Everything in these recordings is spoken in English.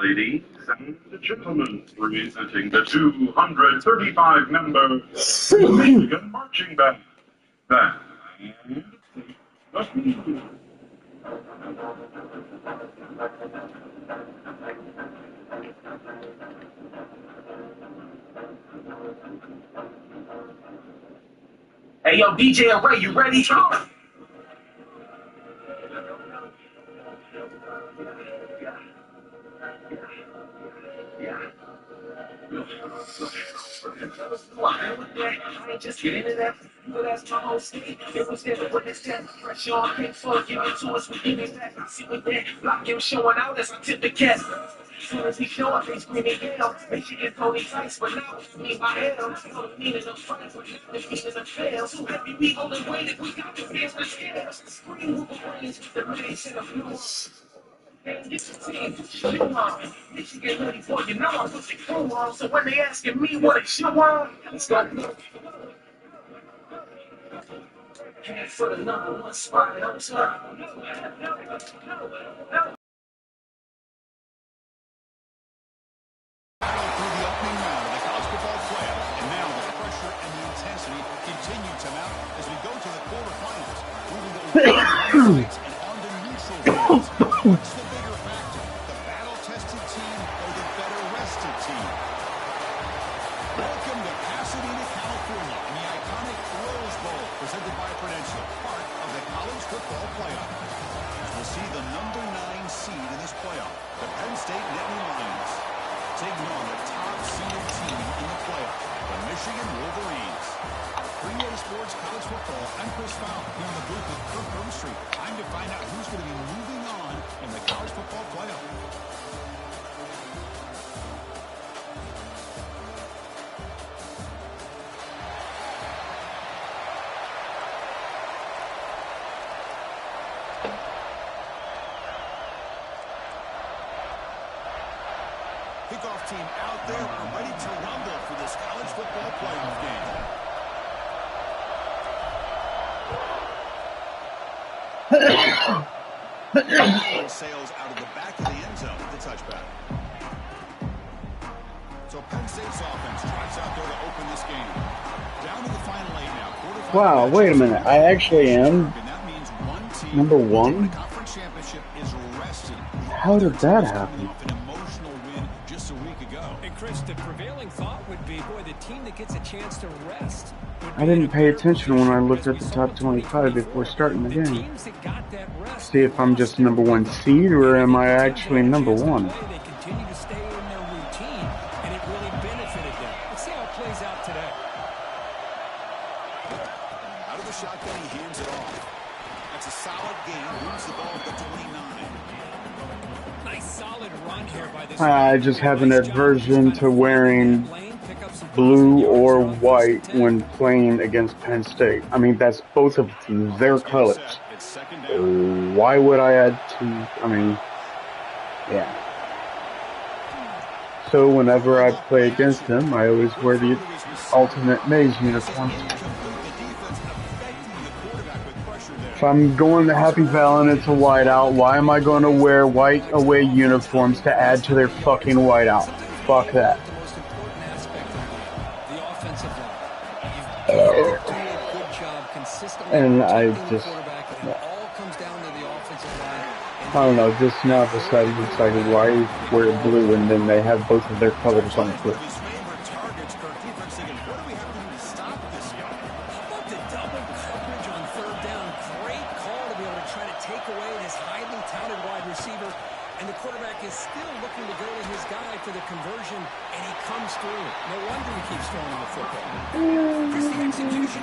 Ladies and gentlemen, presenting the 235-member Michigan Marching Band. Hey, yo, DJ Ray, you ready? I ain't just getting into that. But that's my whole scheme. It was there when it's that pressure on him for give it to us, we give it back. I see what that block him showing out as I tip the cat. As soon as he show up, they screaming hell. Michigan police ice, but now me my hell. So the meaning of fight, but not the meaning of fail. So heavy we only waited, we got the fans to scale. Scream who the brains, the man said a blue. Get your team, put your shoe on. Michigan ready for you, know I'm put your crew on. So when they asking me what a shoe on, let's go. Head for the #1 spot, I'm top. Through the opening round of the college football playoff, and now the pressure and the intensity continue to mount as we go to the quarterfinals. Moving to and on to neutral fields. What's the bigger factor, the battle-tested team or the better-rested team? Welcome to Pasadena, California, in the iconic Rose Bowl, presented by Prudential, part of the college football playoff. We'll see the #9 seed in this playoff, the Penn State Nittany Lions, taking on the top-seeded team in the playoff, the Michigan Wolverines. 3A Sports College Football, I'm Chris Fowler, here in the booth with Kirk Street. Time to find out who's going to be moving on in the college Kickoff team out there are ready to rumble for this college football playoff game. Sails out of the back of the end zone with the touchback. So Penn State's offense tries out there to open this game. Down to the final 8 now. Wow, wait a minute. I actually am number 1? The conference championship is rested. How did that happen? An emotional win just a week ago. And Chris, the prevailing thought would be, boy, the team that gets a chance to rest. I didn't pay attention when I looked at the top 25 before starting the game. See if I'm just number 1 seed or am I actually number 1? They continue to stay in their routine, and it really benefited them. Let's see how it plays out today. Out of the shotgun, he hands it off. That's a solid game. Moves the ball to 29. Nice solid run here by this. I just have an aversion to wearing blue or white when playing against Penn State. I mean, that's both of their colors. Why would I add to, yeah. So whenever I play against them, I always wear the alternate maize uniform. If I'm going to Happy Valley and it's a whiteout, why am I going to wear white away uniforms to add to their fucking whiteout? Fuck that. And I just, I don't know, just now decided why wear blue and then they have both of their colors on the foot.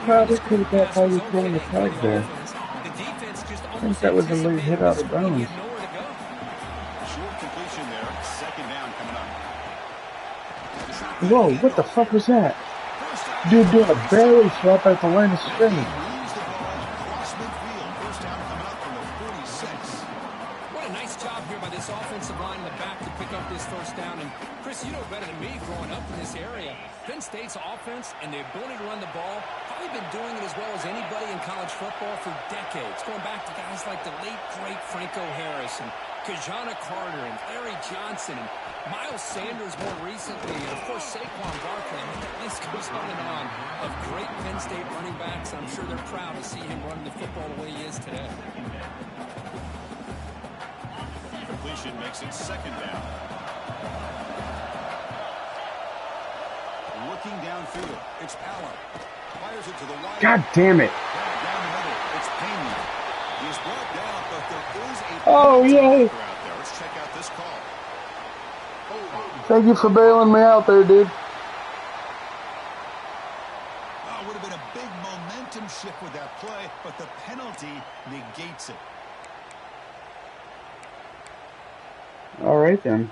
Probably could have got how you throwing the tag there. I think that was a late hit out of bounds. Whoa, what the fuck was that? Dude doing a barely swap at the line of scrimmage. What a nice job here by this offensive line in the back to pick up this first down. And Chris, you know better than me growing up in this area. Penn State's offense and the ability to run the ball, probably been doing it as well as anybody in college football for decades. Going back to guys like the late, great Franco Harris and Kajana Carter and Larry Johnson and Miles Sanders more recently, and of course Saquon Barkley. I mean, that list goes on and on of great Penn State running backs. I'm sure they're proud to see him running the football the way he is today. Completion makes it second down. Looking downfield, it's Allen. Fires it to the wide. God damn it! Down the middle, it's Payne. He's brought down, but there is a oh yeah. out there. Let's check out this call. Thank you for bailing me out there, dude. Oh, would have been a big momentum shift with that play, but the penalty negates it. All right then.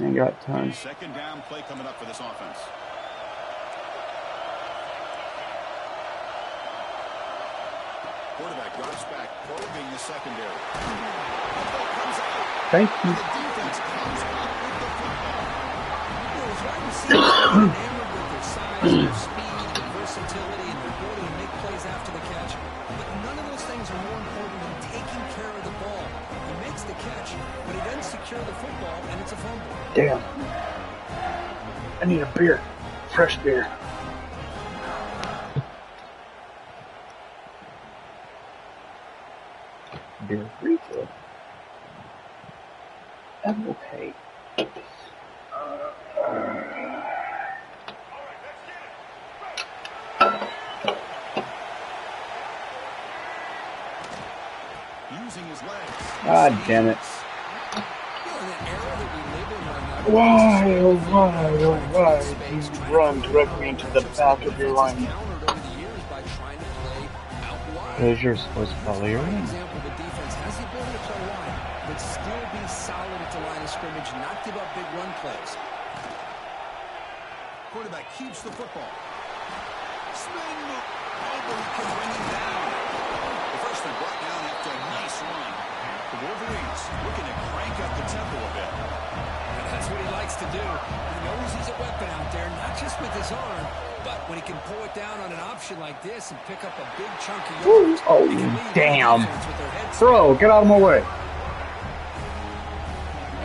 Ain't got time. Second down play coming up for this offense. Quarterback drops back, probing the secondary. Thank you. The defense comes up with the football. Those wide receivers are enamored with their size, their speed, their versatility, and their ability to make plays after the catch. But none of those things are more important than taking care of the ball. He makes the catch, but he doesn't secure the football, and it's a fumble. Damn. I need a beer. Fresh beer. Beer refill. Okay. Using his legs. God damn it. Why, oh why do you run directly into the back of your line? Because you're supposed to follow your line. But still be solid at the line of scrimmage, not give up big run plays. Quarterback keeps the football. Spin move. Nobody can bring him down. The freshman brought down after a nice run. The Wolverines looking to crank crank up the tempo a bit. That's what he likes to do. He knows he's a weapon out there, not just with his arm, but when he can pull it down on an option like this and pick up a big chunk of yards. Oh, he can lead damn. the defense with their heads. Bro, get out of my way.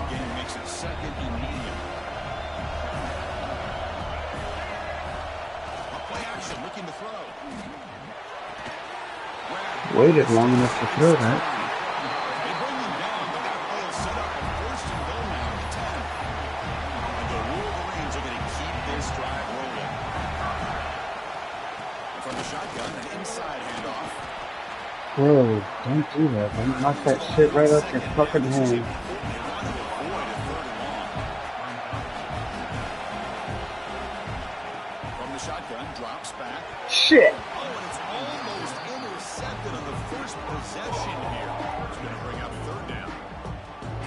Again, makes it second and medium. A play action, looking to throw. Waited long enough to throw that. They bring him down, but that play will set up a first and goal now at the 10. And the Wolverines are going to keep this drive rolling. And from the shotgun, an inside handoff. Bro, don't do that. Don't knock that shit right out your fucking hand. From the shotgun, drops back. Shit! Oh, and it's almost intercepted on the first possession here. It's going to bring up third down.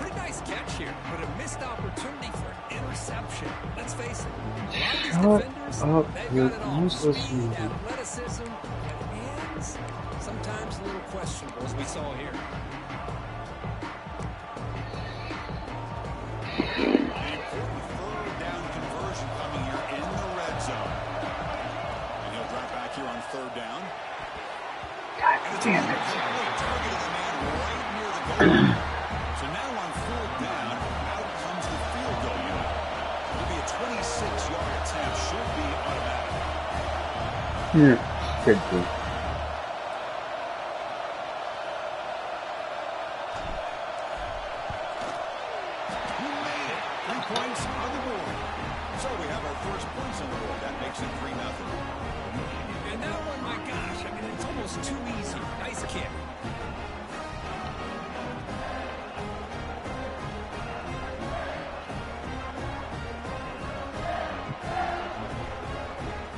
Pretty nice catch here, but a missed opportunity for an interception. Let's face it, a lot of these Shut defenders, up, they've you got it all. useless Speed, man. athleticism, and hands, sometimes a little questionable, as we saw here. An important third down conversion coming here in the red zone. And he'll drop back here on third down. God damn it. Targeted the man right near the goal line. So now on fourth down, out comes the field goal unit. It'll be a 26-yard attempt. Should be automatic. Yeah, good dude. He made it. 3 points on the board. So we have our first points on the board. That makes it 3-0. And that one, my gosh, I mean, it's almost too easy. Nice kick.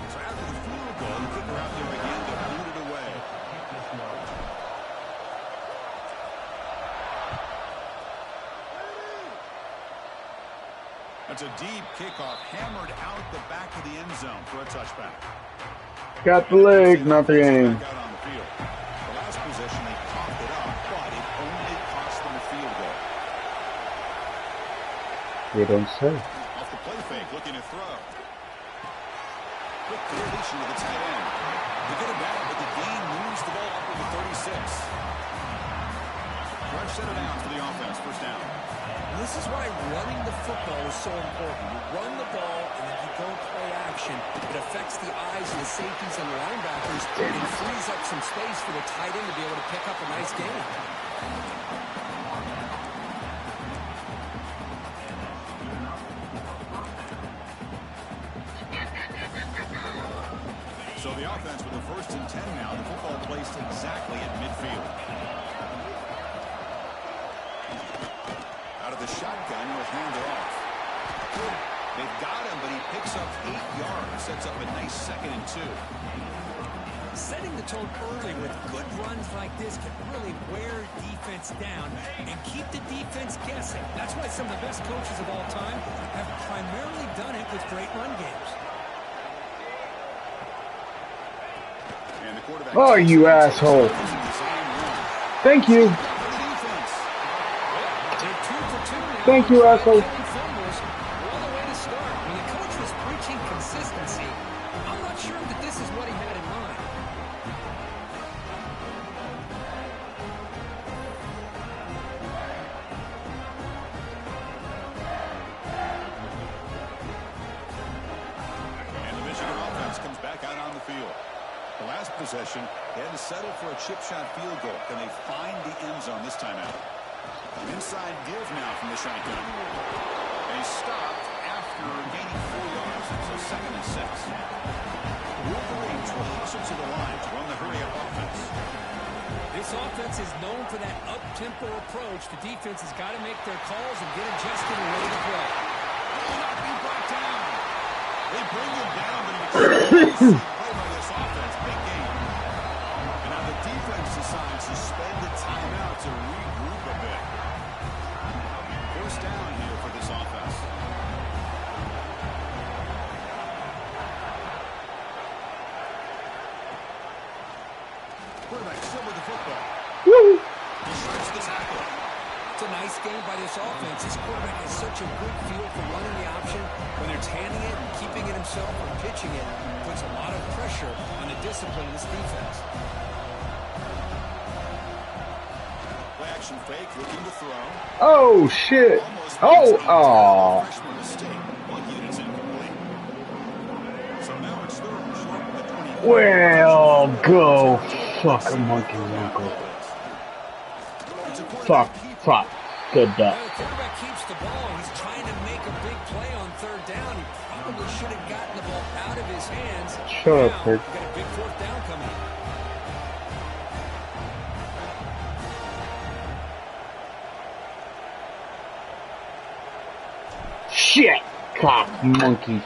So after the field goal, the kicker out there again to boot it away. That's a deep kickoff, hammered out the back of the end zone for a touchback. Got the leg, not the aim. Back out on the field. The last possession, they coughed it up, but it only cost them a field goal. You don't say. Off the play fake, looking to throw. Quick completion to the tight end. They get it back, but the gain moves the ball up to the 36. Fresh set of downs for the offense, first down. This is why running the football is so important. You run the ball, and then you go play action. It affects the eyes of the safeties and the linebackers and frees up some space for the tight end to be able to pick up a nice gain. So the offense with the first and 10 now. The football placed exactly at midfield. Out of the shotgun, he'll hand it off. They've got him, but he picks up 8 yards. Sets up a nice 2nd and 2. Setting the tone early with good runs like this can really wear defense down and keep the defense guessing. That's why some of the best coaches of all time have primarily done it with great run games. And the quarterback. Oh, you asshole. Thank you. Thank you, asshole. All the way to start. When the coach was preaching consistency, I'm not sure that this is what he had in mind. And the Michigan offense comes back out on the field. The last possession, they had to settle for a chip shot field goal. Can they find the end zone this time out? An inside give now from the shotgun. And he stopped after gaining 4 yards. So 2nd and 6. Wolverines will hustle to the line to run the hurry-up offense. This offense is known for that up-tempo approach. The defense has got to make their calls and get adjusted and ready to play. Will not be brought down. They bring him down, but he play by this offense. Big game. And now the defense decides to spend the timeout to regroup a bit. First down here for this offense. Quarterback still with the football. Woo! He starts the tackle. It's a nice game by this offense. This quarterback has such a good feel for running the option. Whether it's handing it and keeping it himself or pitching it, puts a lot of pressure on the discipline of this defense. Play action fake, looking to throw. Oh, shit. Oh, aw. Freshman mistake. Lucky it's incomplete. So now it's third and short with the 20. Well, go. Fuck a monkey's uncle. Fuck. Good duck. Now the quarterback keeps the ball. He's trying to make a big play on third down. He probably should have gotten the ball out of his hands. Shut up, Kurt. Got a big fourth down coming. Shit. Cock monkey. Oh,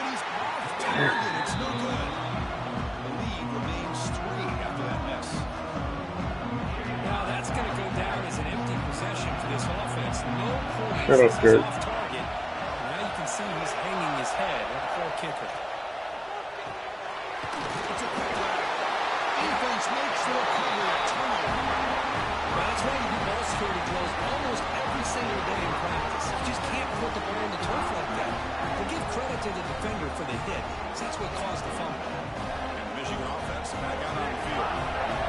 and he's off target. It's no good. The lead remains 3 after that miss. Now that's going to go down as an empty possession for this offense. No points. Shut up, Kurt. Off target. Now you can see he's hanging his head. A poor kicker. It's a putback. Defense makes the recovery. A turnover. Well, that's why you do ball security drills almost every single day in practice. You just can't put the ball on the turf like that. But give credit to the defender for the hit, because that's what caused the fumble. And the Michigan offense back out on the field.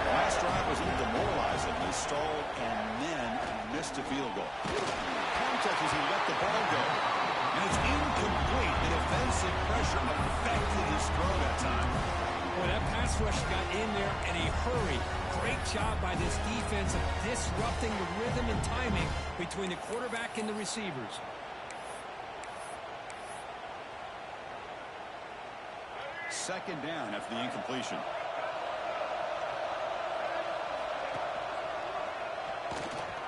Last drive was a little demoralizing. He stalled and then missed a field goal. Contact as he let the ball go. And it's incomplete. The defensive pressure affected his throw that time. Boy, that pass rush got in there in a hurry. Great job by this defense of disrupting the rhythm and timing between the quarterback and the receivers. Second down after the incompletion.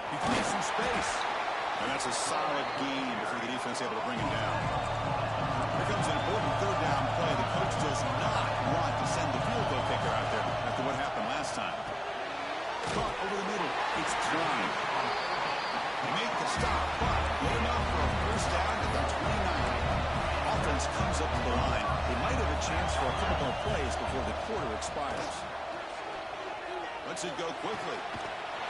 He finds some space. And that's a solid gain before the defense able to bring him down. Here comes an important third down play. The coach does not want to send the field goal kicker out there after what happened last time. Caught over the middle. It's Klein. They make the stop, but good enough for a first down at the 29. Offense comes up to the line. They might have a chance for a couple more plays before the quarter expires. Lets it go quickly.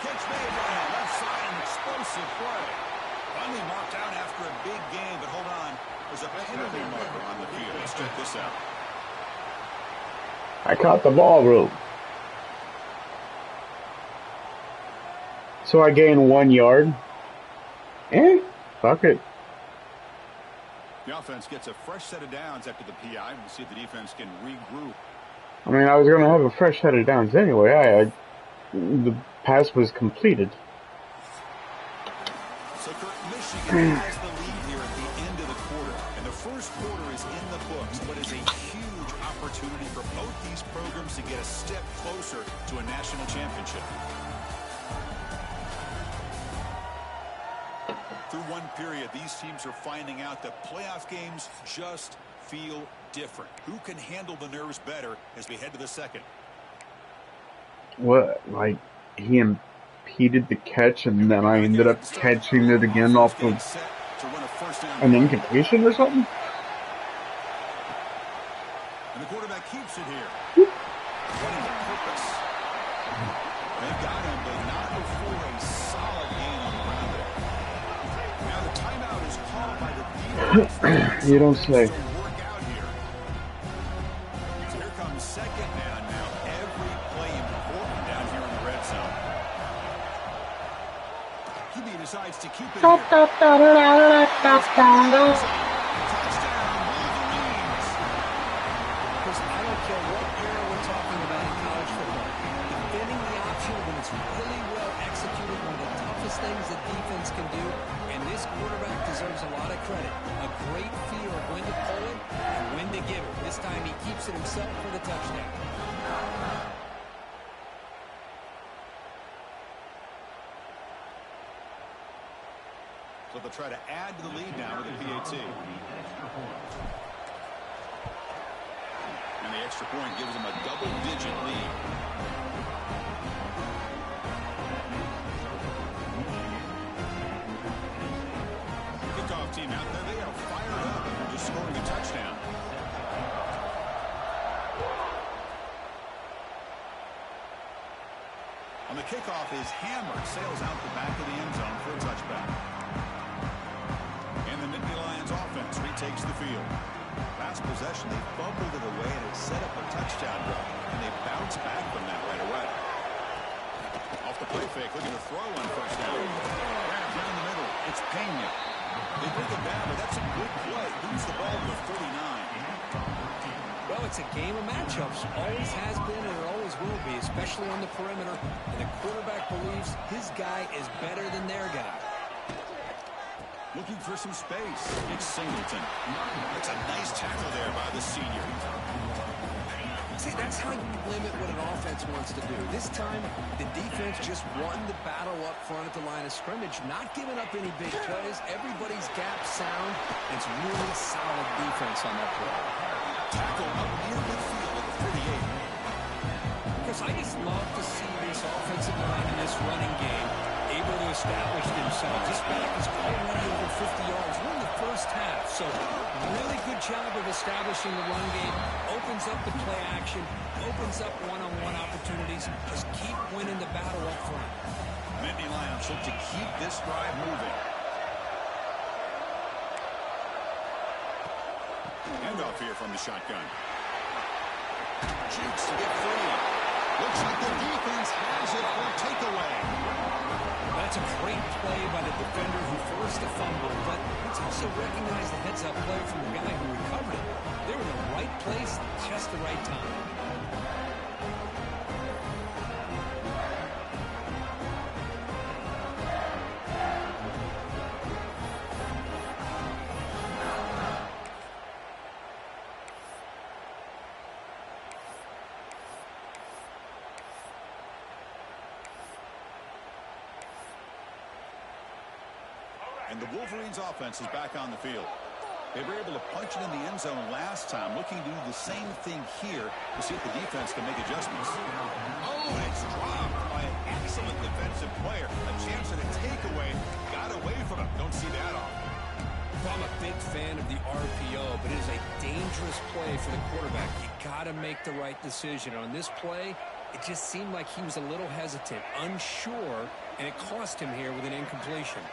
Catch made by him. Left side, an explosive play. Finally marked out after a big game, but hold on. There's a penalty marker on the field. Let's check this out. I caught the ball, bro. So I gained 1 yard. Fuck it. The offense gets a fresh set of downs after the PI. We'll see if the defense can regroup. I mean, I was going to have a fresh set of downs anyway. The pass was completed. So Michigan has the lead here at the end of the quarter. And the first quarter is in the books, but is a huge opportunity for both these programs to get a step closer to a national championship. Through one period, these teams are finding out that playoff games just feel different. Who can handle the nerves better as we head to the second? What, like, he impeded the catch and then I ended up catching it again off of an incompletion or something? And the quarterback keeps it here. Running the purpose. They got him, but not before a solid gain on the ground there. Now the timeout is called by the defense. You don't say. Work out here. So here comes second down now. Every play important down here in the red zone. QB decides to keep it here. I don't care what era we're talking about in college football. Defending the option when it's really well executed, one of the toughest things that defense can do, and this quarterback deserves a lot of credit. A great feel of when to pull it and when to give it. This time he keeps it himself for the touchdown. So they'll try to add to the lead now with the PAT. And the extra point gives them a double-digit lead. Kickoff team out there, they are fired up after just scoring a touchdown. On the kickoff, is hammered, sails out the back of the end zone for a touchback. And the Nittany Lions offense retakes the field. Last possession, they fumbled it away, and it set up a touchdown run, and they bounce back from that right away. Off the play fake, looking to throw on first down. Grab down the middle. It's Pena. They bring it down, but that's a good play. Moves the ball to 39. Well, it's a game of matchups. Always has been and it always will be, especially on the perimeter. And the quarterback believes his guy is better than their guy. Looking for some space. It's Singleton. That's a nice tackle there by the senior. See, that's how you limit what an offense wants to do. This time, the defense just won the battle up front at the line of scrimmage, not giving up any big plays. Everybody's gap sound. It's really solid defense on that play. Tackle up near midfield at the 48. Because I just love to see this offensive line in this running game able to establish themselves. This back is already over 50 yards. We're in the first half, so really good job of establishing the run game. Opens up the play action, opens up one-on-one opportunities. Just keep winning the battle up front. Nittany Lions look to keep this drive moving. Handoff here from the shotgun. Jukes to get free. Looks like the defense has it for a takeaway. That's a great play by the defender who forced the fumble, but let's also recognize the heads-up play from the guy who recovered it. They were in the right place at just the right time. And the Wolverines offense is back on the field. They were able to punch it in the end zone last time, looking to do the same thing here to see if the defense can make adjustments. Oh, and it's dropped by an excellent defensive player. A chance at a takeaway. Got away from him. Don't see that often. I'm a big fan of the RPO, but it is a dangerous play for the quarterback. You got to make the right decision. On this play, it just seemed like he was a little hesitant, unsure, and it cost him here with an incompletion.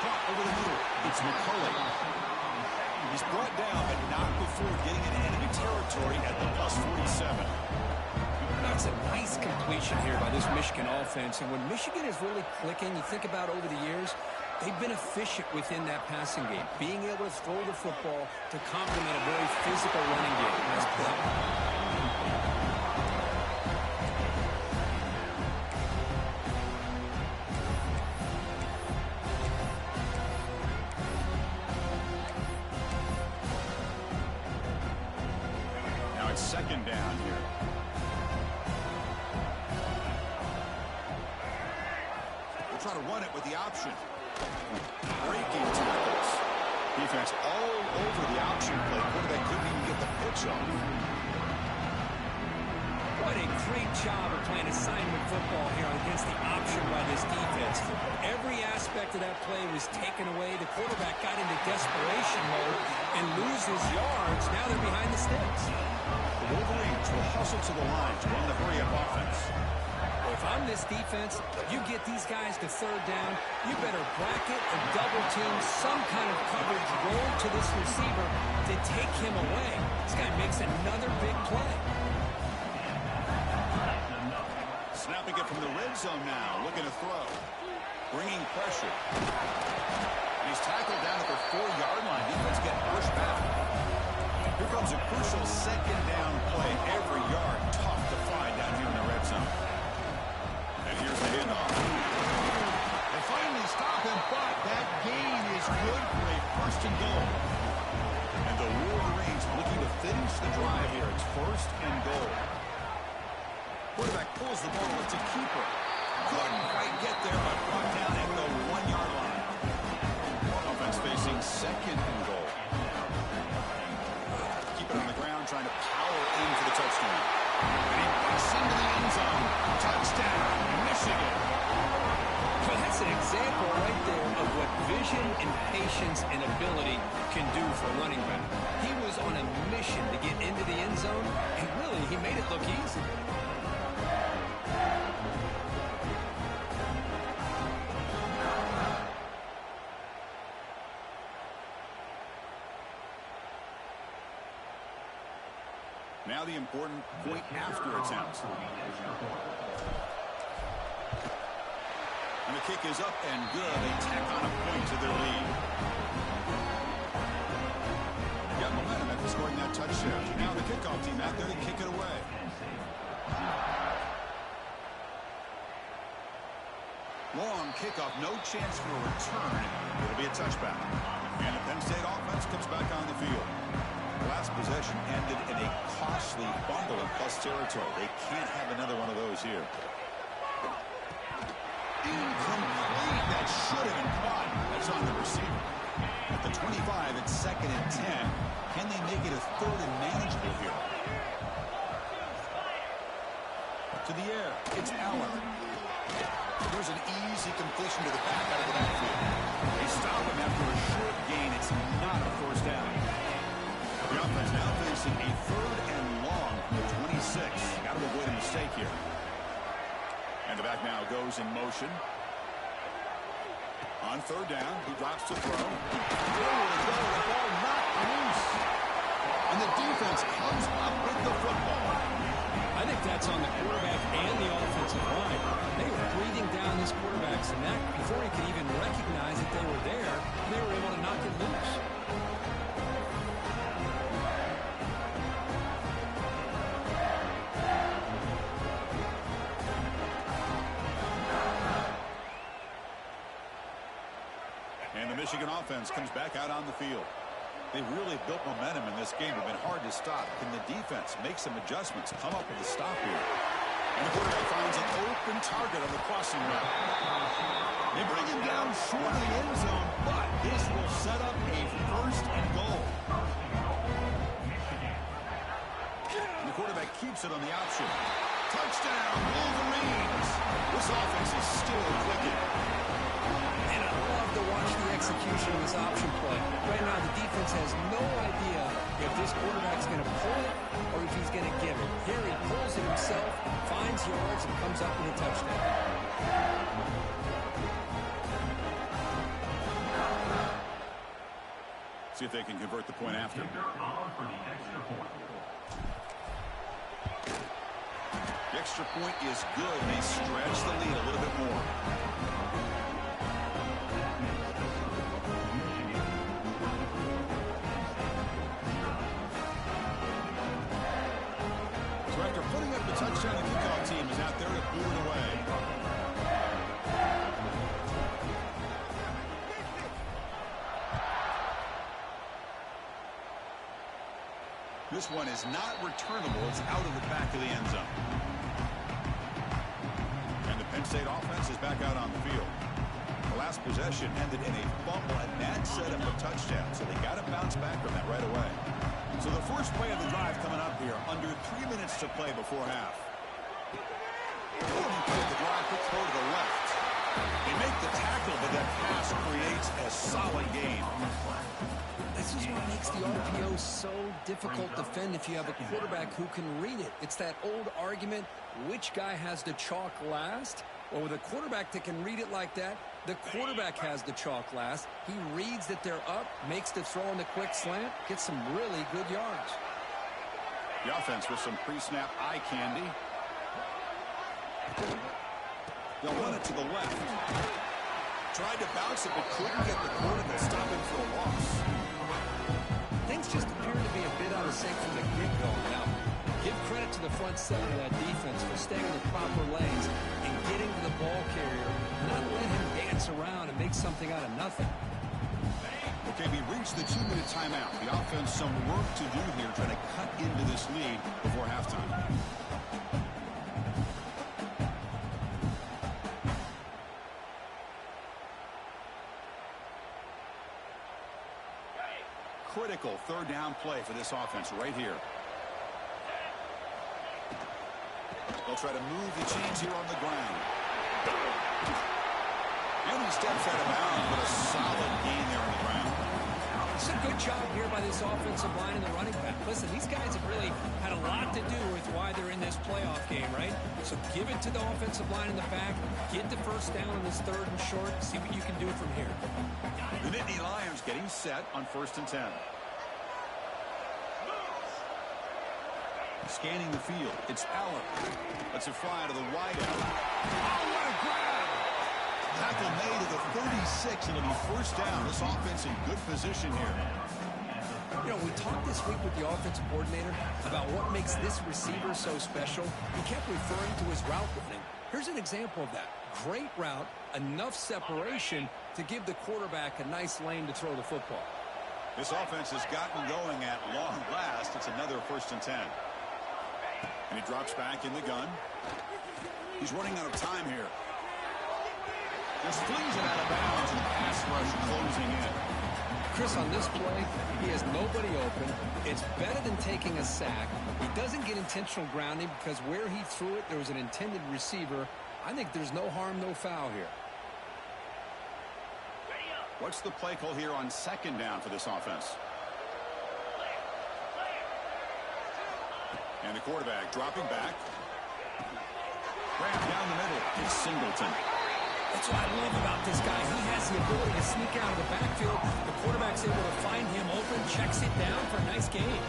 Over the middle, it's McCulley. He's brought down, but not before getting into enemy territory at the +47. That's a nice completion here by this Michigan offense. And when Michigan is really clicking, you think about over the years, they've been efficient within that passing game, being able to throw the football to complement a very physical running game. Nice play. Second down here. We'll try to run it with the option. Breaking tackles. Defense all over the option play. Quarterback couldn't even get the pitch off. What a great job of playing assignment football here against the option by this defense. Every aspect of that play was taken away. The quarterback got into desperation mode and loses yards. Now they're behind the sticks. The Wolverines will hustle to the line to run the hurry-up offense. Well, if I'm this defense, you get these guys to third down, you better bracket or double team some kind of coverage roll to this receiver to take him away. This guy makes another big play. Snapping it from the red zone now, looking to throw. Bringing pressure. He's tackled down at the 4-yard line. Defense get pushed back. Here comes a crucial second down play. Every yard tough to find down here in the red zone. And here's the handoff. They finally stop him, but that gain is good for a first and goal. And the Wolverines looking to finish the drive here. It's first and goal. Quarterback pulls the ball. It's a keeper. Couldn't quite get there, but brought down at the 1-yard line. Offense facing second and goal. Keep it on the ground, trying to power in for the touchdown. And he busts into the end zone. Touchdown, Michigan. Well, that's an example right there of what vision and patience and ability can do for a running back. He was on a mission to get into the end zone, and really, he made it look easy. Now the important point after attempt. And the kick is up and good. They tack on a point to their lead. They got momentum after scoring that touchdown. Now the kickoff team out there to kick it away. Long kickoff, no chance for a return. It'll be a touchback. And the Penn State offense comes back on the field. Last possession ended in a costly fumble in plus territory. They can't have another one of those here. Incomplete. That should have been caught. That's on the receiver. At the 25, it's 2nd and 10. Can they make it a 3rd and manageable here? To the air. It's Allen. Here's an easy completion to the back out of the backfield. They stop him after a short gain. It's not a first down. The offense now facing a 3rd and long from the 26. Got to avoid a mistake here. And the back now goes in motion. On 3rd down, he drops to throw. Nowhere to go. The ball knocked loose. And the defense comes up with the football. I think that's on the quarterback and the offensive line. They were breathing down this quarterback's neck before he could even recognize that they were there. They were able to knock it loose. And the Michigan offense comes back out on the field. They really built momentum in this game. It's been hard to stop. Can the defense make some adjustments, come up with a stop here? And the quarterback finds an open target on the crossing route. They bring him down short of the end zone, but this will set up a 1st and goal. And the quarterback keeps it on the option. Touchdown, Wolverines! This offense is still clicking. And I love to watch the execution of this option play. Right now, the defense has no idea if this quarterback's going to pull it or if he's going to give it. Here he pulls it himself, finds yards, and comes up with a touchdown. See if they can convert the point after. The extra point is good. They stretch the lead a little bit more. So after putting up the touchdown, the kickoff team is out there to boot it away. This one is not returnable. It's out of the back of the end zone. And the Penn State offense is back out on the field. The last possession ended in a fumble, and that set up a touchdown. So they got to bounce back from that right away. So the first play of the drive coming up here, under 3 minutes to play before half. The drive quick throw to the left. They make the tackle, but that pass creates a solid gain. This is what makes the RPO so difficult to defend if you have a quarterback who can read it. It's that old argument, which guy has the chalk last? Well, with a quarterback that can read it like that, the quarterback has the chalk last. He reads that they're up, makes the throw in the quick slant, gets some really good yards. The offense with some pre-snap eye candy. They'll run it to the left. Tried to bounce it, but couldn't get the quarterback to stop him for a loss. Things just appear to be a bit out of sync from the get-go. Now, give credit to the front seven of that defense for staying in the proper lanes and getting to the ball carrier, not letting him dance around and make something out of nothing. Okay, we reached the 2-minute timeout. The offense some work to do here, trying to cut into this lead before halftime. Critical 3rd down play for this offense right here. They'll try to move the chains here on the ground. And he steps out of bounds, but a solid gain there on the ground. It's a good job here by this offensive line and the running back. Listen, these guys have really had a lot to do with why they're in this playoff game, right? So give it to the offensive line in the back, get the first down on this 3rd and short, see what you can do from here. The Nittany Lions getting set on 1st and 10. Scanning the field. It's Aller. Lets it fly to the wide out. Oh, what a grab! Tackle made to the 36. It'll be first down. This offense in good position here. You know, we talked this week with the offensive coordinator about what makes this receiver so special. He kept referring to his route running. Here's an example of that. Great route, enough separation to give the quarterback a nice lane to throw the football. This offense has gotten going at long last. It's another 1st and 10. And he drops back in the gun. He's running out of time here. Just flings it out of bounds and pass rush closing in. Chris, on this play, he has nobody open. It's better than taking a sack. He doesn't get intentional grounding because where he threw it, there was an intended receiver. I think there's no harm, no foul here. What's the play call here on 2nd down for this offense? And the quarterback dropping back. Grab down the middle. It's Singleton. That's what I love about this guy. He has the ability to sneak out of the backfield. The quarterback's able to find him open, checks it down for a nice gain.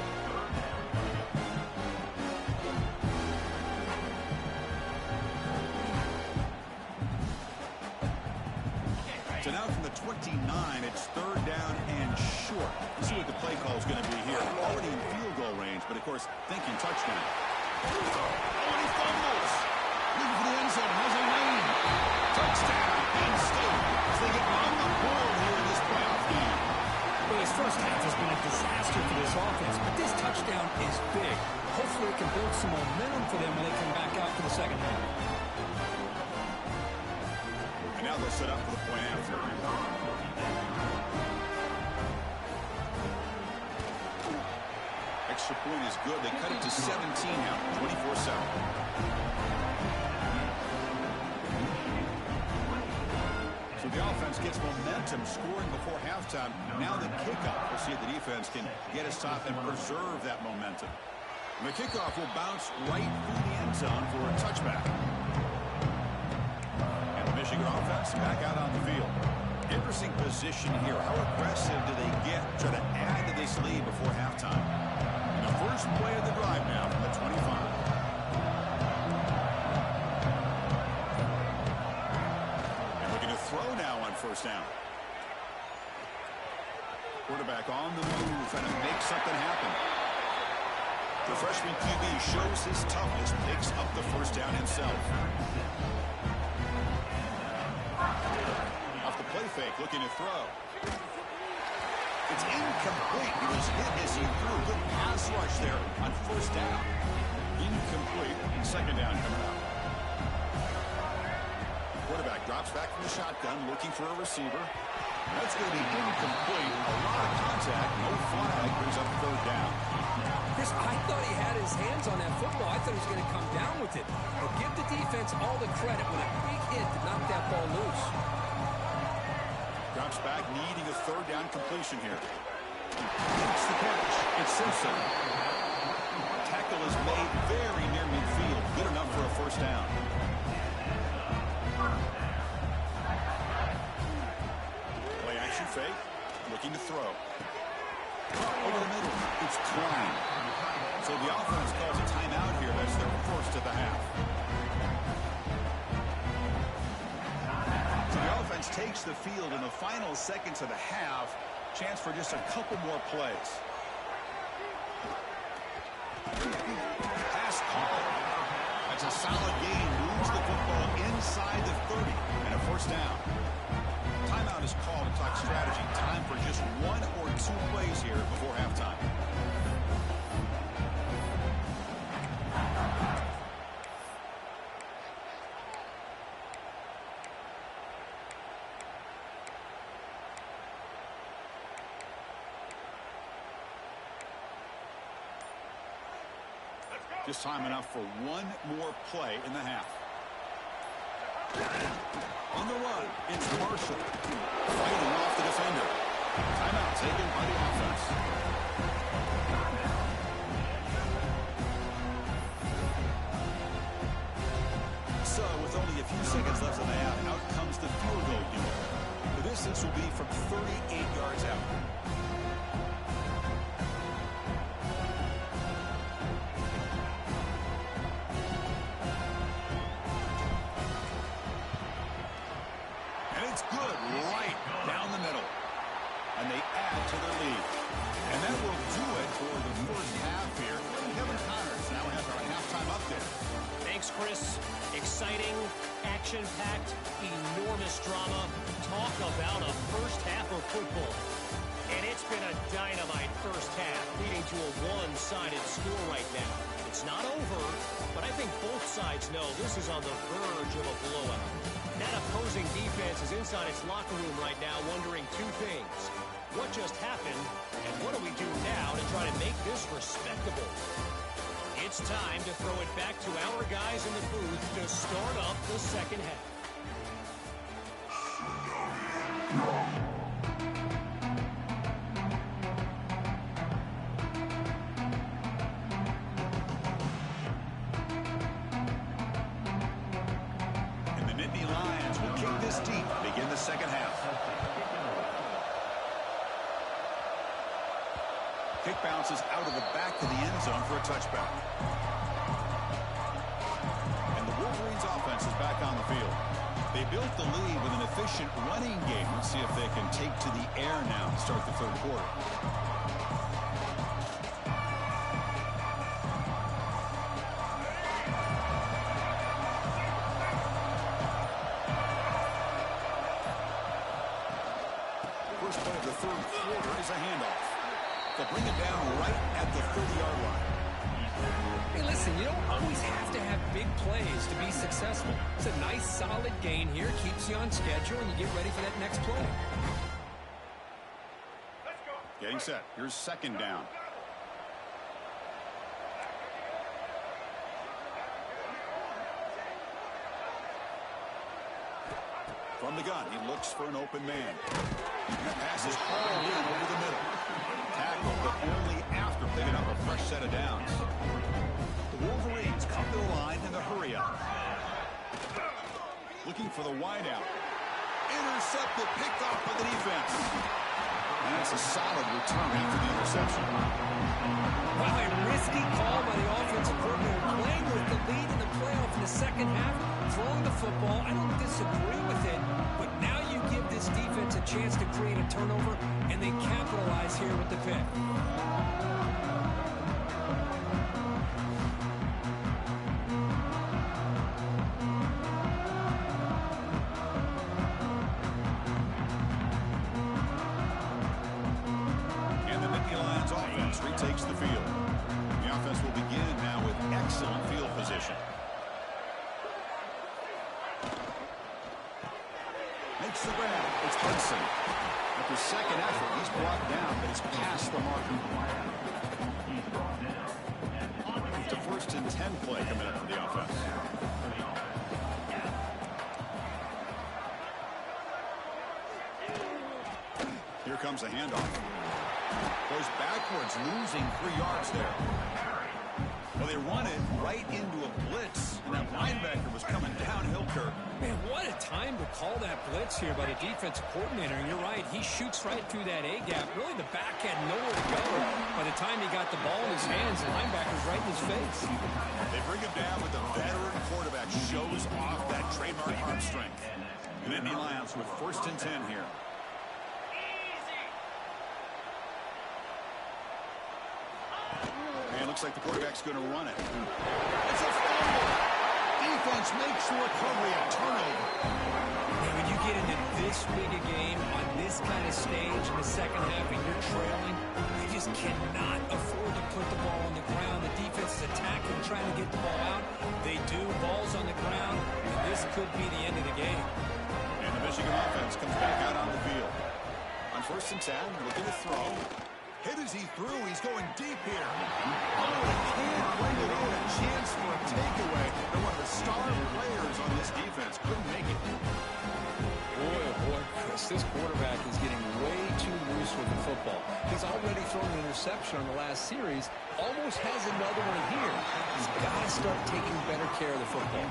So now from the 29, it's 3rd down and short. Let's see what the play call is going to be here. Already in field goal range, but of course, thinking touchdown. Oh, and he fumbles. Looking for the end zone. Has a lane. Touchdown, Penn State. As they get on the board here in this playoff game. Well, his first half has been a disaster for this offense, but this touchdown is big. Hopefully it can build some momentum for them when they come back out for the second half. And now they'll set up for the point after. Extra point is good. They cut it to 17 now, 24-7. So the offense gets momentum scoring before halftime. Now the kickoff. We'll see if the defense can get a stop and preserve that momentum. And the kickoff will bounce right through the end zone for a touchback. Michigan offense back out on the field. Interesting position here. How aggressive do they get? Try to add to this lead before halftime. And the first play of the drive now from the 25. And looking to throw now on 1st down. Quarterback on the move, trying to make something happen. The freshman QB shows his toughness, picks up the 1st down himself. Off the play fake, looking to throw. It's incomplete. He was hit as he threw. Good pass rush there on 1st down. Incomplete. 2nd down coming up. Quarterback drops back from the shotgun, looking for a receiver. That's going to be incomplete. A lot of contact. No flag. Brings up 3rd down. Chris, I thought he had his hands on that football. I thought he was going to come down with it. But give the defense all the credit with a big hit to knock that ball loose. Drops back, needing a 3rd down completion here. Makes the catch. It's Simpson. Tackle is made very near midfield. Good enough for a 1st down. Play action fake. Looking to throw. Over the middle. It's Klein. So the offense calls a timeout here. That's their 1st of the half. So the offense takes the field in the final seconds of the half. Chance for just a couple more plays. Pass call. That's a solid gain. Moves the football inside the 30 and a 1st down. Timeout is called to talk strategy. Time for just 1 or 2 plays here before halftime. Just time enough for 1 more play in the half. On the run, it's Marshall. Fighting off the defender. Timeout taken by the offense. So, with only a few seconds left in the half, out comes the field goal unit. The distance will be from 38 yards out. It's good right down the middle. And they add to their lead. And that will do it for the first half here. Kevin Connors now has our halftime update. Thanks, Chris. Exciting, action-packed, enormous drama. Talk about a first half of football. And it's been a dynamite first half, leading to a one-sided score right now. It's not over, but I think both sides know this is on the verge of a blowout. That opposing defense is inside its locker room right now wondering two things. What just happened, and what do we do now to try to make this respectable? It's time to throw it back to our guys in the booth to start up the second half. And the Nittany Lions will kick this deep to begin the second half. Kick bounces out of the back of the end zone for a touchback. And the Wolverines offense is back on the field. They built the lead with an efficient running game. Let's see if they can take to the air now to start the third quarter. First play of the third quarter is a handoff. They'll bring it down right at the 30-yard line. Hey, listen, you don't always have to have big plays to be successful. It's a nice, solid gain here. Keeps you on schedule, and you get ready for that next play. Getting set. Here's second down. From the gun, he looks for an open man. The pass is hauled in over the middle. Tackle, but only after picking up a fresh set of downs. The Wolverines come to the line in the hurry-up. Looking for the wideout. Intercepted, picked off by the defense. And that's a solid return after the interception. Wow, a risky call by the offensive coordinator, playing with the lead in the playoff in the second half, throwing the football. I don't disagree with it, but now you give this defense a chance to create a turnover, and they capitalize here with the pick. Retakes the field. The offense will begin now with excellent field position. Makes the grab. It's Hudson. After second effort, he's brought down, but he's past the marker. It's a 1st and 10 play coming up for the offense. Here comes a handoff. Goes backwards, losing 3 yards there. Well, they run it right into a blitz, and that linebacker was coming downhill, Kirk. Man, what a time to call that blitz here by the defensive coordinator. And you're right, he shoots right through that A-gap. Really, the back had nowhere to go. By the time he got the ball in his hands, the linebacker's right in his face. They bring him down with the veteran quarterback. Shows off that trademark arm strength. And then the Lions with 1st and 10 here. Looks like the quarterback's going to run it. It's a fumble. Defense makes the recovery a turnover. And when you get into this big a game on this kind of stage in the second half and you're trailing, you just cannot afford to put the ball on the ground. The defense is attacking, trying to get the ball out. They do. Ball's on the ground, and this could be the end of the game. And the Michigan offense comes back out on the field. On 1st and 10, looking to throw. Hit as he threw. He's going deep here. Oh, he can't bring it in. A chance for a takeaway. And one of the star players on this defense couldn't make it. Boy, oh boy, Chris, this quarterback is getting way too loose with the football. He's already thrown an interception on the last series. Almost has another one here. He's got to start taking better care of the football.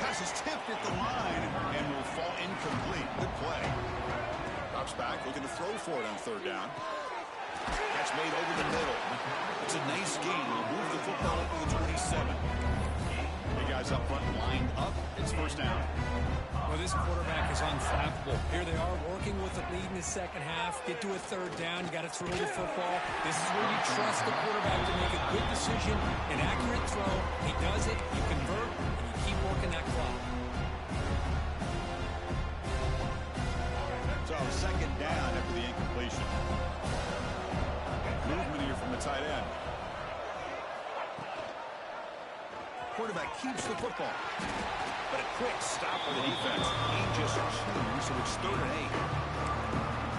Pass is tipped at the line and will fall incomplete. Good play. Drops back, looking to throw for it on 3rd down. Catch made over the middle. It's a nice gain. We'll move the football up to the 27. The guys up front lined up. It's 1st down. Well, Well, this quarterback is unflappable. Here they are working with the lead in the second half. Get to a third down. You got to throw the football. This is where you trust the quarterback to make a good decision, an accurate throw. He does it, you convert, and you keep working that clock. So second down after the incompletion. Movement here from the tight end. Quarterback keeps the football. But a quick stop for the defense. Gain just 2, so it's 3rd and 8.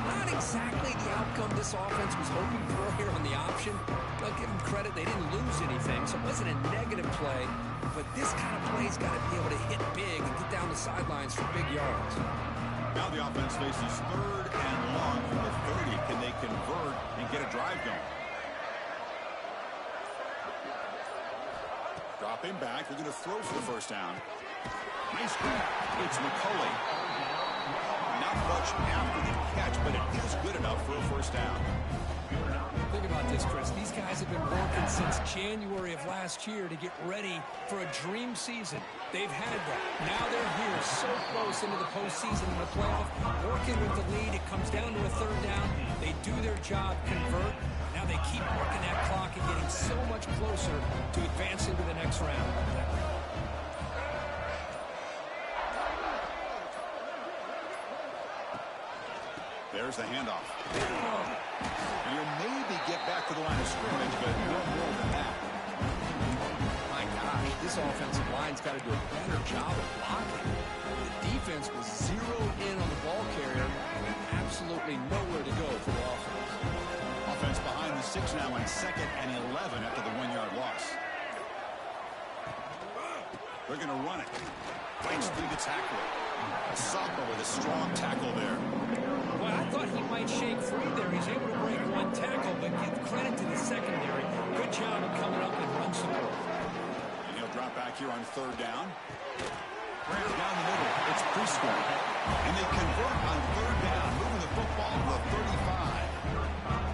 Not exactly the outcome this offense was hoping for here on the option. I'll give them credit. They didn't lose anything, so it wasn't a negative play. But this kind of play's got to be able to hit big and get down the sidelines for big yards. Now the offense faces 3rd and long from the 30. Can they convert and get a drive going? Dropping back. They're going to throw for the first down. Nice grab. It's McCulley. Not much after the catch, but it is good enough for a first down. Think about this, Chris. These guys have been working since January of last year to get ready for a dream season. They've had that. Now they're here so close into the postseason and the playoff, working with the lead. It comes down to a third down. They do their job, convert. Now they keep working that clock and getting so much closer to advance into the next round. There's the handoff. And you'll maybe get back to the line of scrimmage, but no more than that. My gosh, this offensive line's got to do a better job of blocking. The defense was zeroed in on the ball carrier and absolutely nowhere to go for the offense. Offense behind the 6 now on 2nd and 11 after the 1-yard loss. They're going to run it. Fights through the tackle. Saka with a strong tackle there. Well, I thought he might shake free there. He's able to break one tackle, but give credit to the secondary. Good job of coming up and run support. And he'll drop back here on 3rd down. Grant down the middle. It's Prescott. And they convert on 3rd down, moving the football to the 35.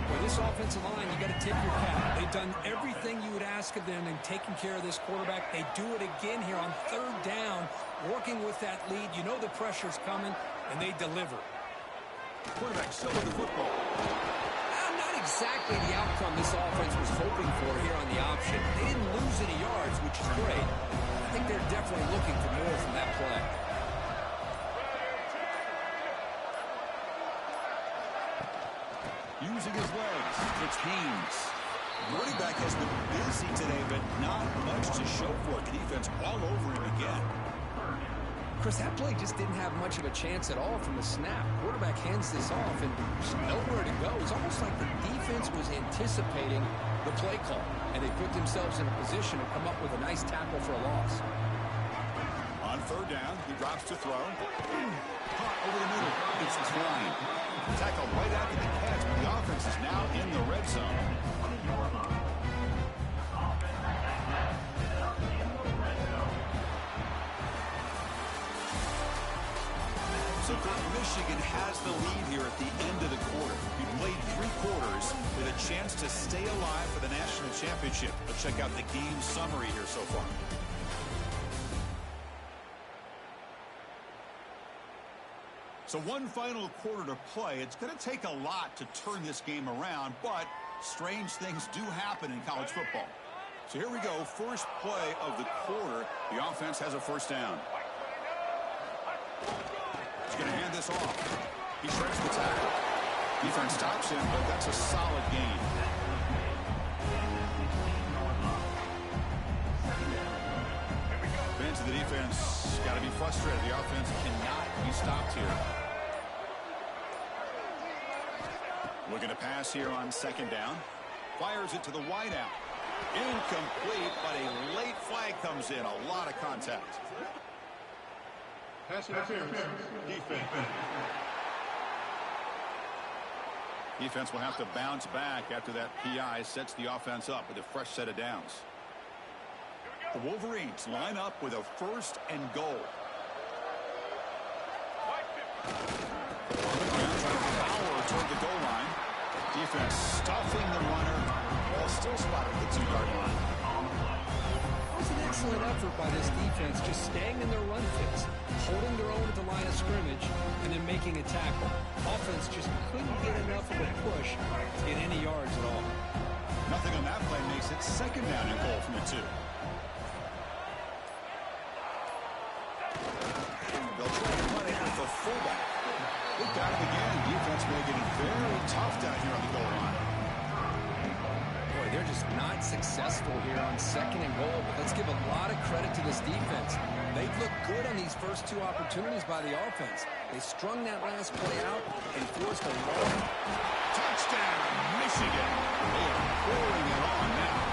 Well, this offensive line, you got to tip your cap. They've done everything you would ask of them in taking care of this quarterback. They do it again here on 3rd down, working with that lead. You know the pressure's coming, and they deliver. Quarterback still with the football. Not exactly the outcome this offense was hoping for here on the option. They didn't lose any yards, which is great. I think they're definitely looking for more from that play. Using his legs, it's Haynes. Running back has been busy today, but not much to show for it. The defense all over him again. Chris, that play just didn't have much of a chance at all from the snap. Quarterback hands this off, and there's nowhere to go. It's almost like the defense was anticipating the play call, and they put themselves in a position to come up with a nice tackle for a loss. On 3rd down, he drops to throw. Caught over the middle. It's Klein. Tackle right after the catch, but the offense is now in the red zone. So Michigan has the lead here at the end of the quarter. We played 3 quarters with a chance to stay alive for the national championship. Let's check out the game summary here so far. So one final quarter to play. It's going to take a lot to turn this game around, but strange things do happen in college football. So here we go. First play of the quarter. The offense has a first down. He's going to hand this off. He shreds the tackle. Defense stops him, but that's a solid gain. Fans of the defense got to be frustrated. The offense cannot be stopped here. Looking to pass here on 2nd down. Fires it to the wideout. Incomplete, but a late flag comes in. A lot of contact. Pass interference. Defense. Defense will have to bounce back after that PI sets the offense up with a fresh set of downs. The Wolverines line up with a 1st and goal. Power toward the goal line. Defense stuffing the runner. Ball still spotted at the 2-yard line. It was an excellent effort by this defense, just staying in their run fits, holding their own at the line scrimmage and then making a tackle. Offense just couldn't get enough of a push to get any yards at all. Nothing on that play makes it second down and goal from the 2. They'll try to run it with the fullback. They got him again. Defense making it very tough down here on the goal line. Boy, they're just not successful here on second and goal, but let's give a lot of credit to this defense. They've looked good on these first 2 opportunities by the offense. They strung that last play out and forced a long Touchdown, Michigan. They are pouring it on now.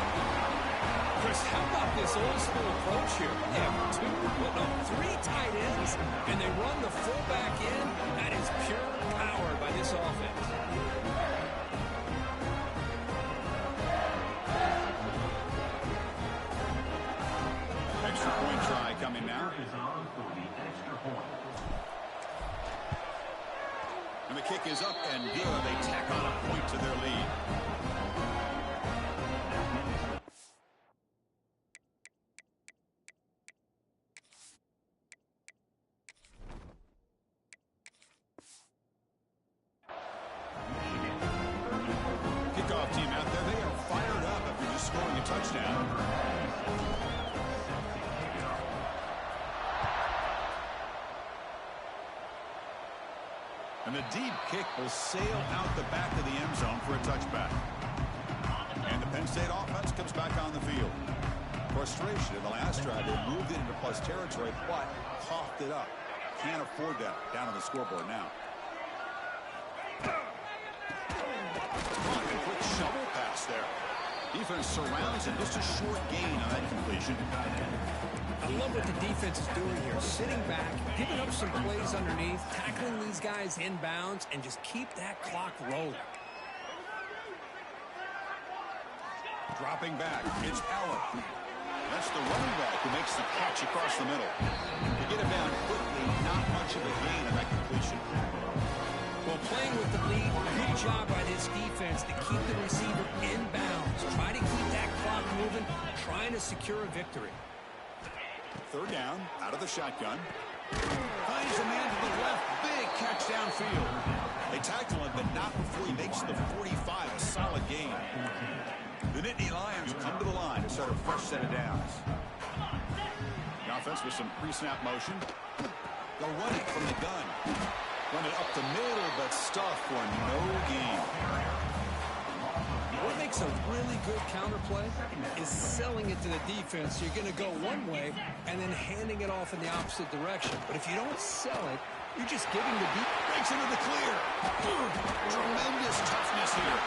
Chris, how about this old school approach here? They have 3 tight ends, and they run the fullback in. That is pure power by this offense. Extra point try coming now. And the kick is up and good. They tack on a point to their lead. Kickoff team out there, they are fired up after just scoring a touchdown. And the deep kick will sail out the back of the end zone for a touchback. And the Penn State offense comes back on the field. Frustration in the last drive. They moved it into plus territory, but coughed it up. Can't afford that. Down on the scoreboard now. A quick shovel pass there. Defense surrounds him. Just a short gain on that completion. I love what the defense is doing here. Sitting back, giving up some plays underneath, tackling these guys inbounds, and just keep that clock rolling. Dropping back, it's Allen. That's the running back who makes the catch across the middle. To get him down quickly, not much of a gain on that completion. Well, playing with the lead, good job by this defense to keep the receiver inbounds. Try to keep that clock moving, trying to secure a victory. Third down, out of the shotgun. Finds a man to the left. Big catch downfield. They tackle him, but not before he makes the 45. A solid gain. The Nittany Lions come to the line to start a fresh set of downs. The offense with some pre-snap motion. They'll run it from the gun. Run it up the middle, but stuff for no gain. What makes a really good counterplay is selling it to the defense. You're going to go one way and then handing it off in the opposite direction. But if you don't sell it, you're just giving the deep. Breaks into the clear. Tremendous toughness here.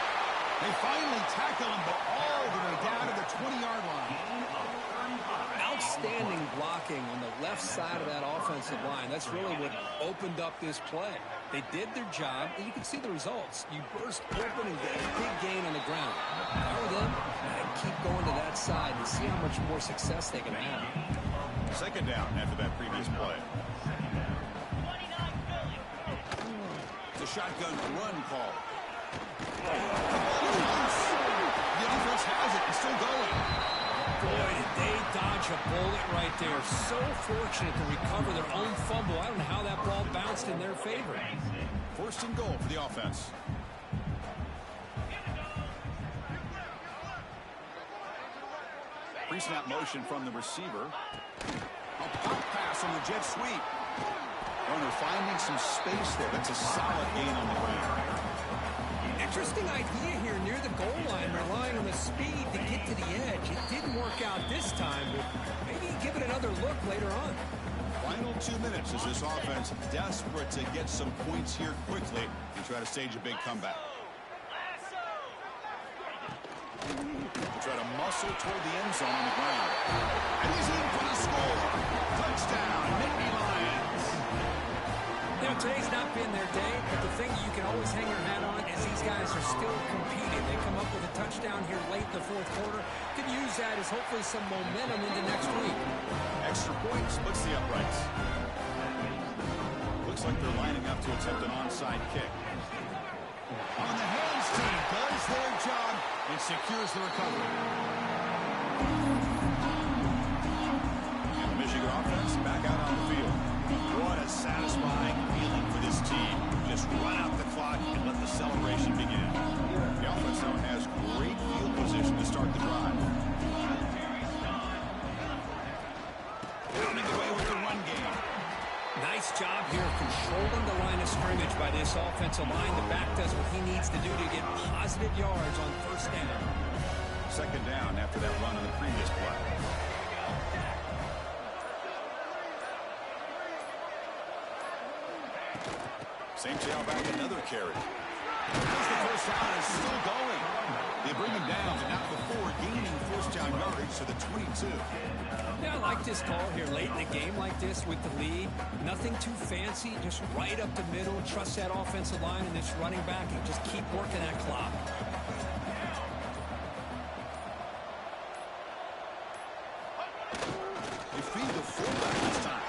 They finally tackle him, but all the way down to the 20-yard line. Outstanding blocking on the left side of that offensive line. That's really what opened up this play. They did their job, and you can see the results. You burst open and get a big gain on the ground. Power them and keep going to that side and see how much more success they can have. Second down after that previous play. It's a shotgun run call. The offense has it. It's still going. Boy, did they dodge a bullet right there. So fortunate to recover their own fumble. I don't know how that ball bounced in their favor. First and goal for the offense. Pre-snap motion from the receiver. A pop pass on the jet sweep. Runner finding some space there. That's a solid gain on the ground. Interesting idea here near the goal line, relying on the speed to get to the edge. It didn't work out this time, but maybe give it another look later on. Final 2 minutes as this offense desperate to get some points here quickly and try to stage a big comeback. They'll try to muscle toward the end zone on the ground. And he's in for the score. Touchdown, Nittany Lions. You know, today's not been their day, but the thing you can always hang your hat on is these guys are still competing. They come up with a touchdown here late in the fourth quarter. Can use that as hopefully some momentum into next week. Extra point splits the uprights. Looks like they're lining up to attempt an onside kick. On the hands team does their job and secures the recovery. And the Michigan offense back out on the field. What a satisfying Nice job here of controlling the line of scrimmage by this offensive line. The back does what he needs to do to get positive yards on first down. Second down after that run on the previous play. St. Back another carry. There's the first down is still going. They bring him down to now before gaining first down yardage to the 22. Yeah, I like this call here late in the game like this with the lead. Nothing too fancy, just right up the middle. Trust that offensive line and this running back and just keep working that clock. They feed the fullback this time.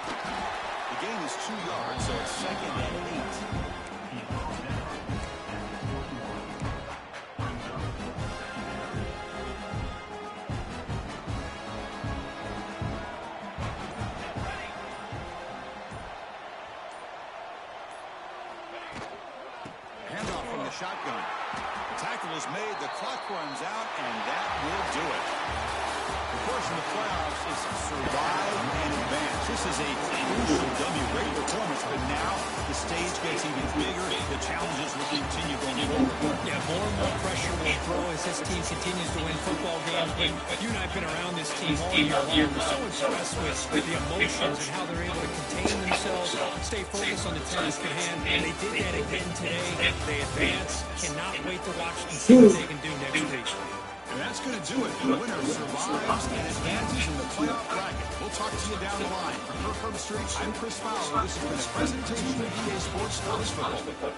The gain is 2 yards, so it's second and 8. Shotgun. The tackle is made, the clock runs out, and that will do it. Of course, in the playoffs, it's survive and advance. This is a crucial W. Great performance, but now the stage gets even bigger. The challenges will continue going forward. Yeah, more and more pressure will grow as this team continues to win football games. But you and I have been around this team all year long. We're so impressed with the emotions and how they're able to contain themselves, stay focused on the task at hand. And they did that again today. They advance. Cannot wait to watch and see what they can do next week. And that's going to do it. The winner survives and advances in the playoff bracket. We'll talk to you down the line. For Kirk Street, I'm Chris Fowler. This has been a presentation of EA Sports College Football.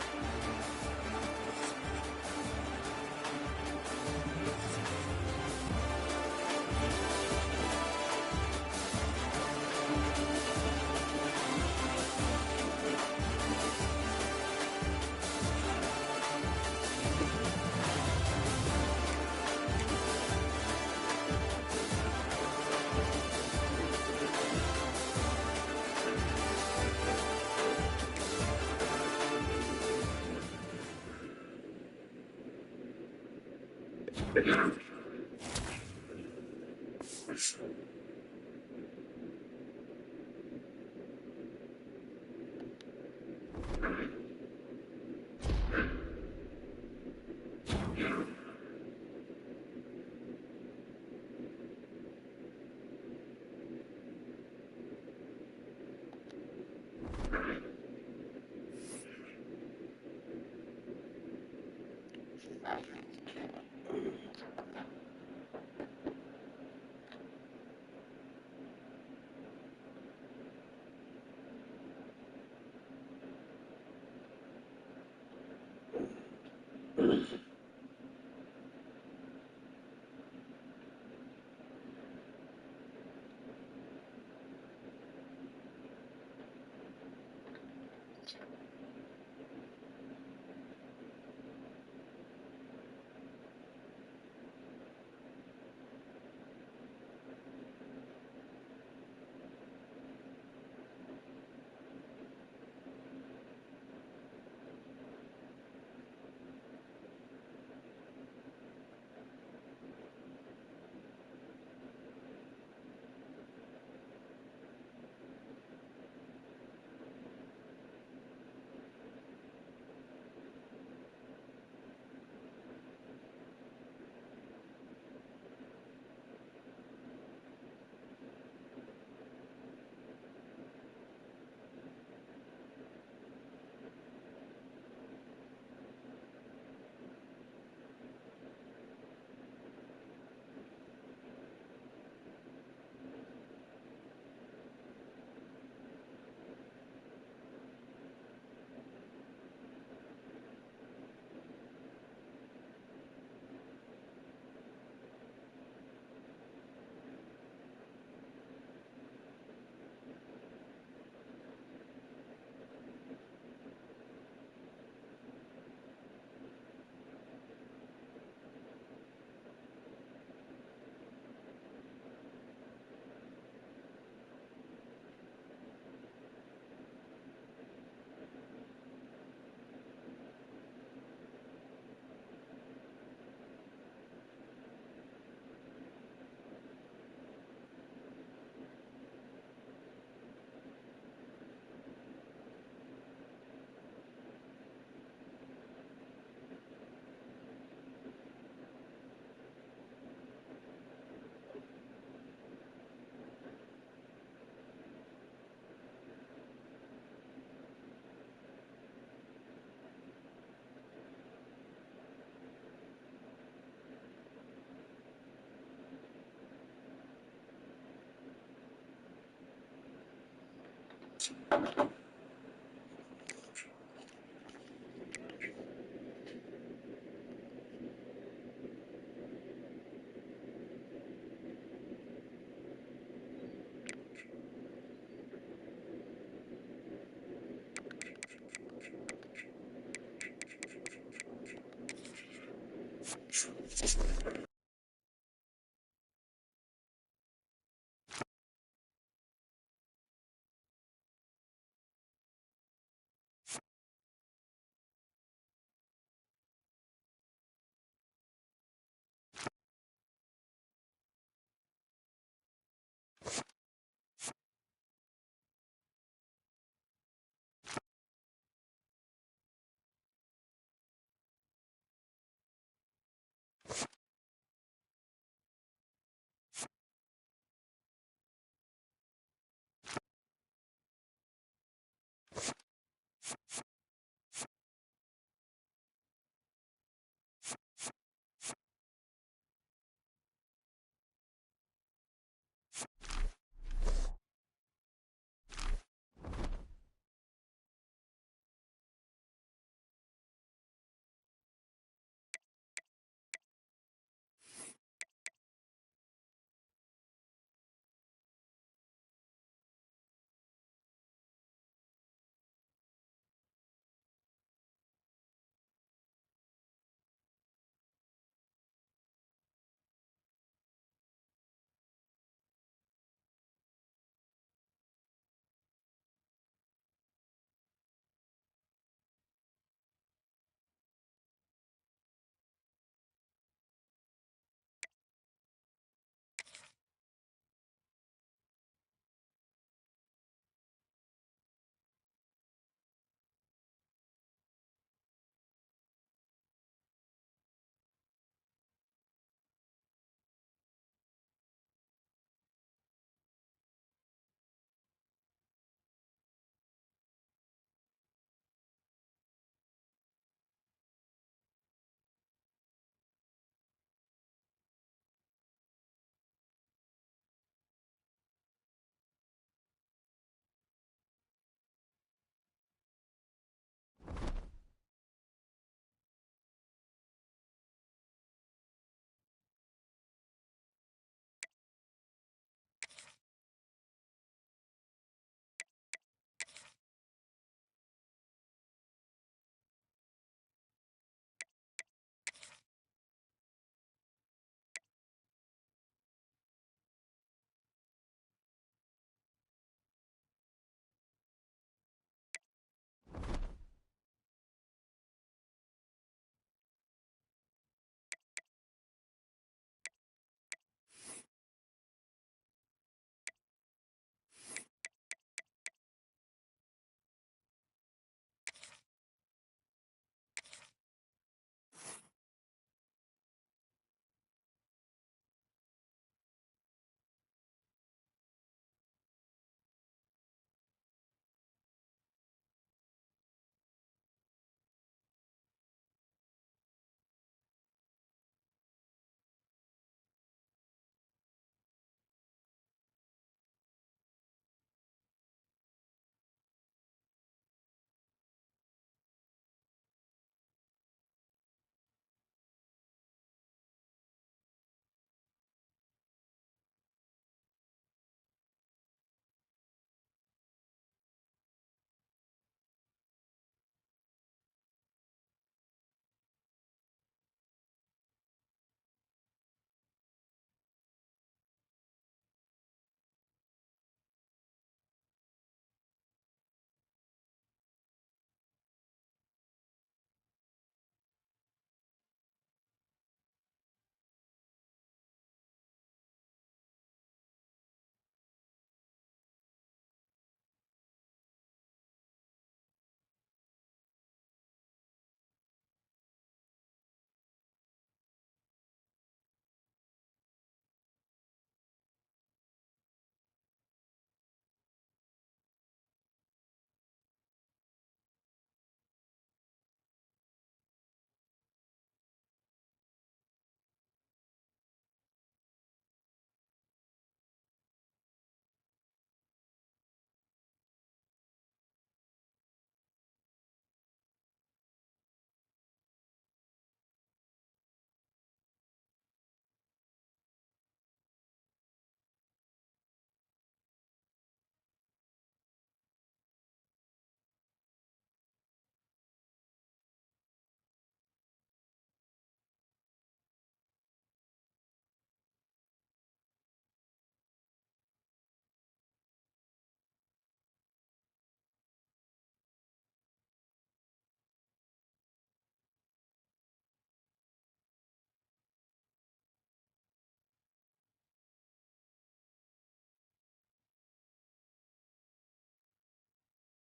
Thank you.